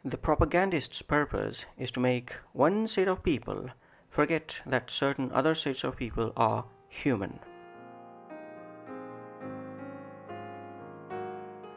The propagandist's purpose is to make one set of people forget that certain other sets of people are human.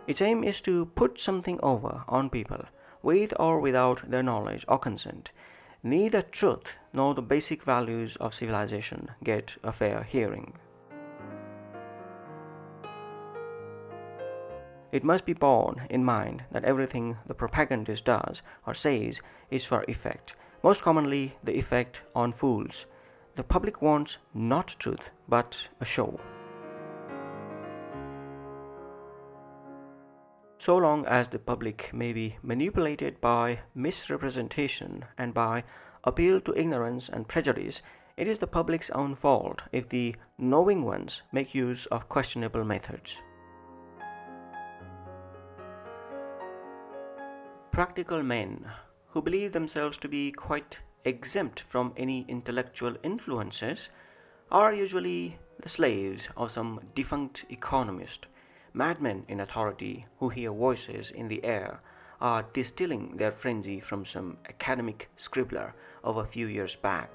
Its aim is to put something over on people, with or without their knowledge or consent. Neither truth nor the basic values of civilization get a fair hearing. It must be borne in mind that everything the propagandist does or says is for effect, most commonly the effect on fools. The public wants not truth, but a show. So long as the public may be manipulated by misrepresentation and by appeal to ignorance and prejudice, it is the public's own fault if the knowing ones make use of questionable methods. Practical men who believe themselves to be quite exempt from any intellectual influences are usually the slaves of some defunct economist. Madmen in authority who hear voices in the air are distilling their frenzy from some academic scribbler of a few years back.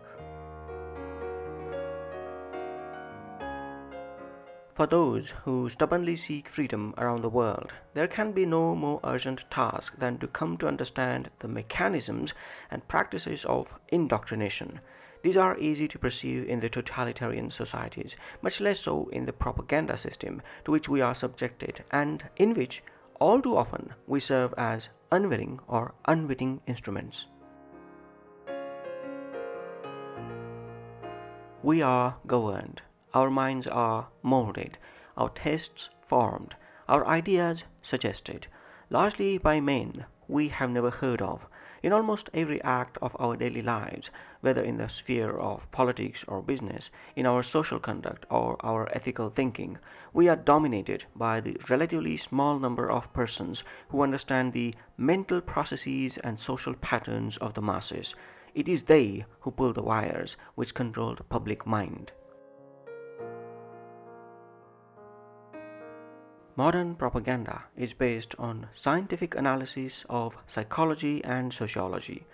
For those who stubbornly seek freedom around the world, there can be no more urgent task than to come to understand the mechanisms and practices of indoctrination. These are easy to perceive in the totalitarian societies, much less so in the propaganda system to which we are subjected, and in which, all too often, we serve as unwilling or unwitting instruments. We are governed, our minds are molded, our tastes formed, our ideas suggested, largely by men we have never heard of. In almost every act of our daily lives, whether in the sphere of politics or business, in our social conduct or our ethical thinking, we are dominated by the relatively small number of persons who understand the mental processes and social patterns of the masses. It is they who pull the wires which control the public mind. Modern propaganda is based on scientific analysis of psychology and sociology.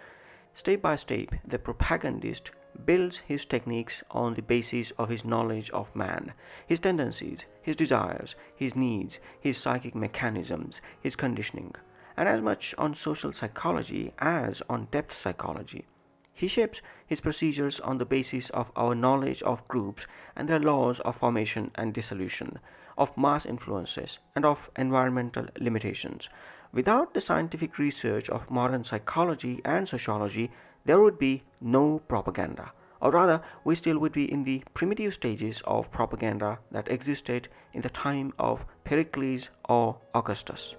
Step by step, the propagandist builds his techniques on the basis of his knowledge of man, his tendencies, his desires, his needs, his psychic mechanisms, his conditioning, and as much on social psychology as on depth psychology. He shapes his procedures on the basis of our knowledge of groups and their laws of formation and dissolution, of mass influences, and of environmental limitations. Without the scientific research of modern psychology and sociology, there would be no propaganda. Or rather, we still would be in the primitive stages of propaganda that existed in the time of Pericles or Augustus.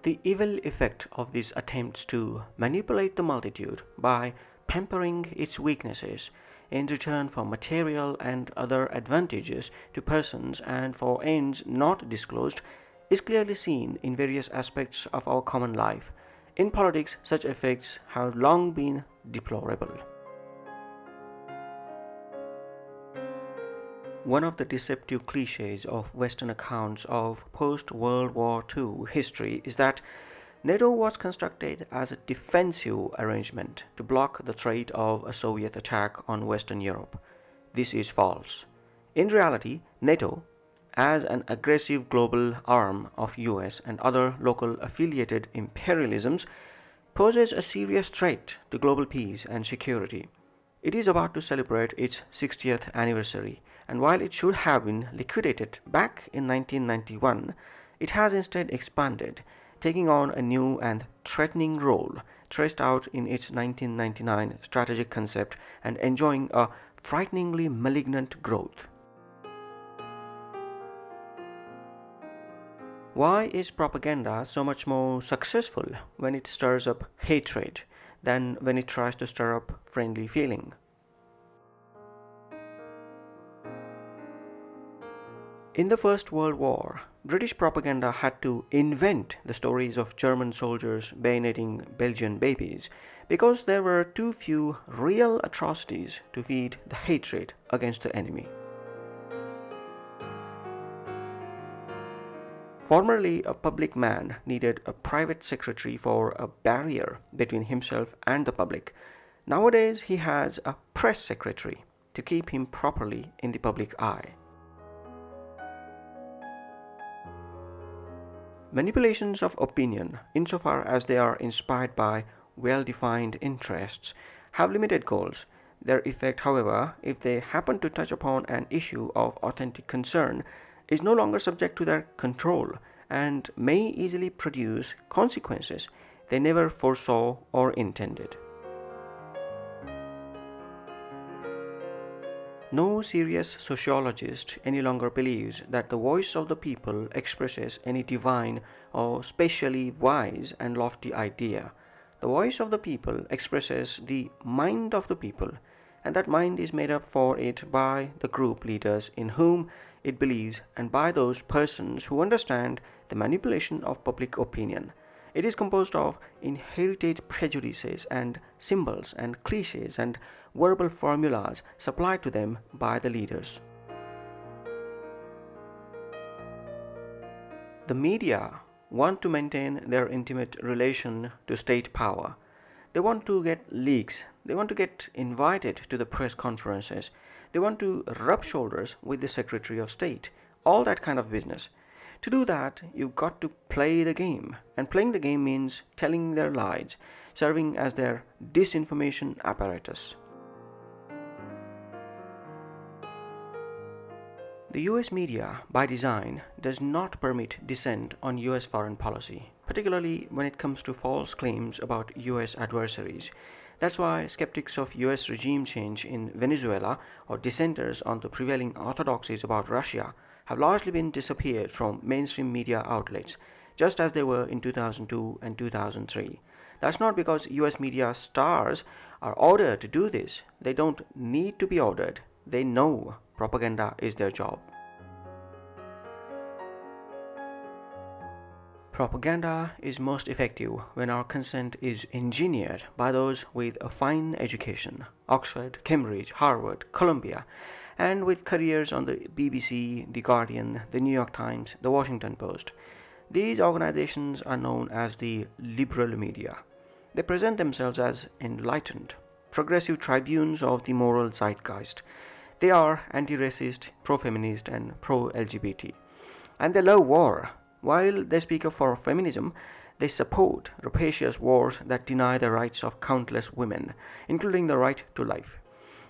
The evil effect of these attempts to manipulate the multitude by pampering its weaknesses in return for material and other advantages to persons and for ends not disclosed is clearly seen in various aspects of our common life. In politics, such effects have long been deplorable. One of the deceptive cliches of Western accounts of post-World War II history is that NATO was constructed as a defensive arrangement to block the threat of a Soviet attack on Western Europe. This is false. In reality, NATO, as an aggressive global arm of US and other local affiliated imperialisms, poses a serious threat to global peace and security. It is about to celebrate its 60th anniversary, and while it should have been liquidated back in 1991, it has instead expanded, taking on a new and threatening role traced out in its 1999 strategic concept and enjoying a frighteningly malignant growth. Why is propaganda so much more successful when it stirs up hatred than when it tries to stir up friendly feeling? In the First World War, British propaganda had to invent the stories of German soldiers bayoneting Belgian babies because there were too few real atrocities to feed the hatred against the enemy. Formerly, a public man needed a private secretary for a barrier between himself and the public. Nowadays, he has a press secretary to keep him properly in the public eye. Manipulations of opinion, insofar as they are inspired by well-defined interests, have limited goals. Their effect, however, if they happen to touch upon an issue of authentic concern, is no longer subject to their control and may easily produce consequences they never foresaw or intended. No serious sociologist any longer believes that the voice of the people expresses any divine or specially wise and lofty idea. The voice of the people expresses the mind of the people, and that mind is made up for it by the group leaders in whom it believes and by those persons who understand the manipulation of public opinion. It is composed of inherited prejudices and symbols and cliches and verbal formulas supplied to them by the leaders. The media want to maintain their intimate relation to state power. They want to get leaks. They want to get invited to the press conferences. They want to rub shoulders with the Secretary of State. All that kind of business. To do that, you've got to play the game. And playing the game means telling their lies, serving as their disinformation apparatus. The US media, by design, does not permit dissent on US foreign policy, particularly when it comes to false claims about US adversaries. That's why skeptics of US regime change in Venezuela or dissenters on the prevailing orthodoxies about Russia have largely been disappeared from mainstream media outlets, just as they were in 2002 and 2003. That's not because US media stars are ordered to do this. They don't need to be ordered. They know propaganda is their job. Propaganda is most effective when our consent is engineered by those with a fine education, Oxford, Cambridge, Harvard, Columbia, and with careers on the BBC, The Guardian, The New York Times, The Washington Post. These organizations are known as the liberal media. They present themselves as enlightened, progressive tribunes of the moral zeitgeist. They are anti-racist, pro-feminist, and pro-LGBT. And they love war. While they speak up for feminism, they support rapacious wars that deny the rights of countless women, including the right to life.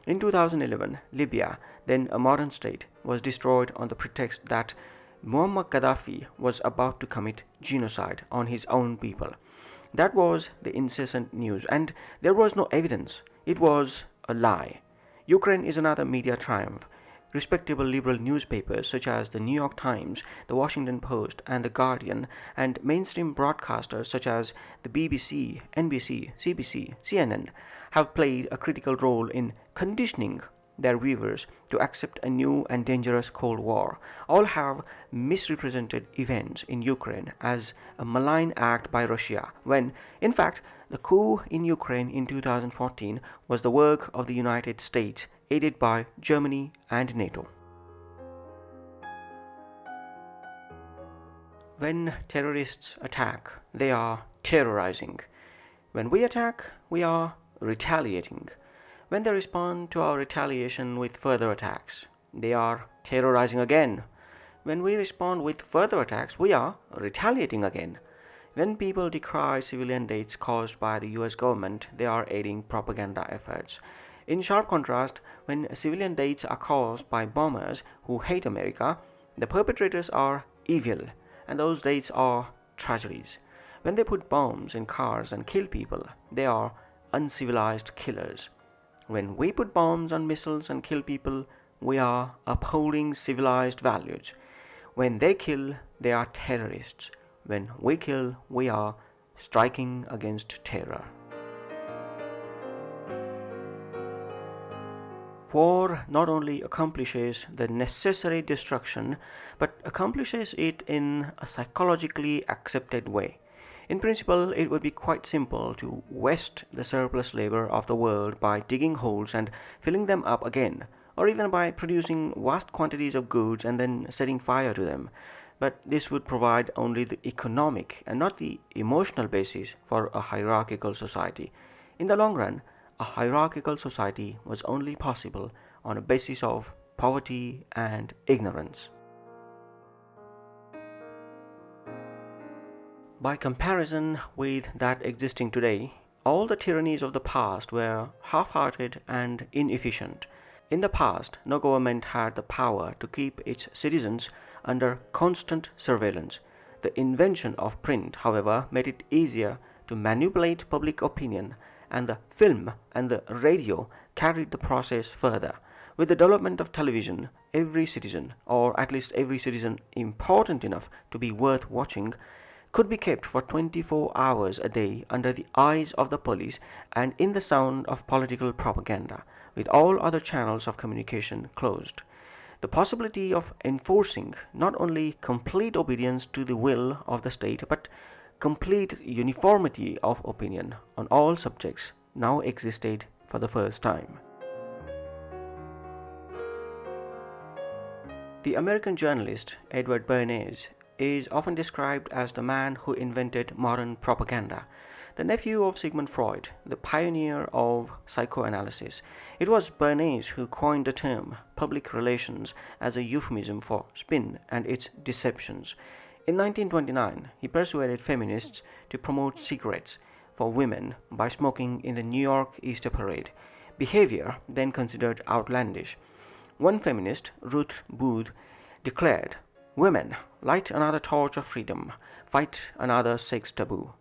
In 2011, Libya, then a modern state, was destroyed on the pretext that Muammar Gaddafi was about to commit genocide on his own people. That was the incessant news, and there was no evidence. It was a lie. Ukraine is another media triumph. Respectable liberal newspapers such as the New York Times, the Washington Post, and the Guardian, and mainstream broadcasters such as the BBC, NBC, CBC, CNN, have played a critical role in conditioning their viewers to accept a new and dangerous Cold War. All have misrepresented events in Ukraine as a malign act by Russia, when, in fact, the coup in Ukraine in 2014 was the work of the United States, aided by Germany and NATO. When terrorists attack, they are terrorizing. When we attack, we are retaliating. When they respond to our retaliation with further attacks, they are terrorizing again. When we respond with further attacks, we are retaliating again. When people decry civilian deaths caused by the US government, they are aiding propaganda efforts. In sharp contrast, when civilian deaths are caused by bombers who hate America, the perpetrators are evil, and those deaths are tragedies. When they put bombs in cars and kill people, they are uncivilized killers. When we put bombs on missiles and kill people, we are upholding civilized values. When they kill, they are terrorists. When we kill, we are striking against terror. War not only accomplishes the necessary destruction, but accomplishes it in a psychologically accepted way. In principle, it would be quite simple to waste the surplus labor of the world by digging holes and filling them up again, or even by producing vast quantities of goods and then setting fire to them. But this would provide only the economic and not the emotional basis for a hierarchical society. In the long run, a hierarchical society was only possible on a basis of poverty and ignorance. By comparison with that existing today, all the tyrannies of the past were half-hearted and inefficient. In the past, no government had the power to keep its citizens under constant surveillance. The invention of print, however, made it easier to manipulate public opinion, and the film and the radio carried the process further. With the development of television, every citizen, or at least every citizen important enough to be worth watching, could be kept for 24 hours a day under the eyes of the police and in the sound of political propaganda, with all other channels of communication closed. The possibility of enforcing not only complete obedience to the will of the state but complete uniformity of opinion on all subjects now existed for the first time. The American journalist Edward Bernays is often described as the man who invented modern propaganda. The nephew of Sigmund Freud, the pioneer of psychoanalysis, it was Bernays who coined the term public relations as a euphemism for spin and its deceptions. In 1929, he persuaded feminists to promote cigarettes for women by smoking in the New York Easter Parade, behavior then considered outlandish. One feminist, Ruth Booth, declared, "Women, light another torch of freedom, fight another sex taboo."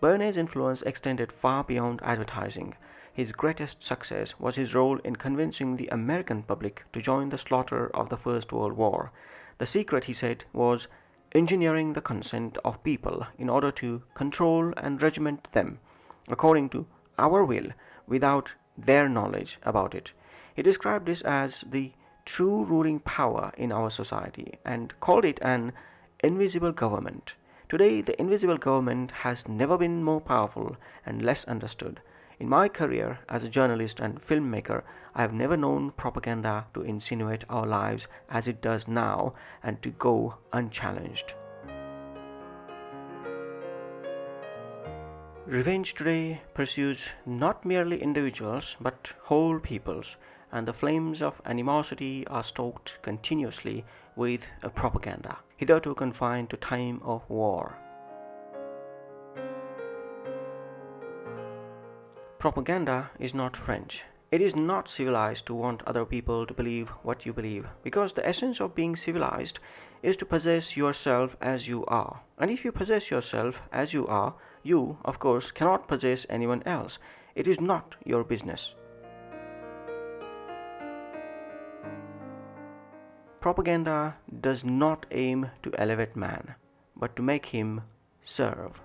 Bernays' influence extended far beyond advertising. His greatest success was his role in convincing the American public to join the slaughter of the First World War. The secret, he said, was engineering the consent of people in order to control and regiment them according to our will without their knowledge about it. He described this as the true ruling power in our society and called it an invisible government. Today, the invisible government has never been more powerful and less understood. In my career as a journalist and filmmaker, I have never known propaganda to insinuate our lives as it does now and to go unchallenged. Revenge today pursues not merely individuals but whole peoples, and the flames of animosity are stoked continuously with a propaganda, hitherto confined to time of war. Propaganda is not French. It is not civilized to want other people to believe what you believe, because the essence of being civilized is to possess yourself as you are. And if you possess yourself as you are, you, of course, cannot possess anyone else. It is not your business. Propaganda does not aim to elevate man, but to make him serve.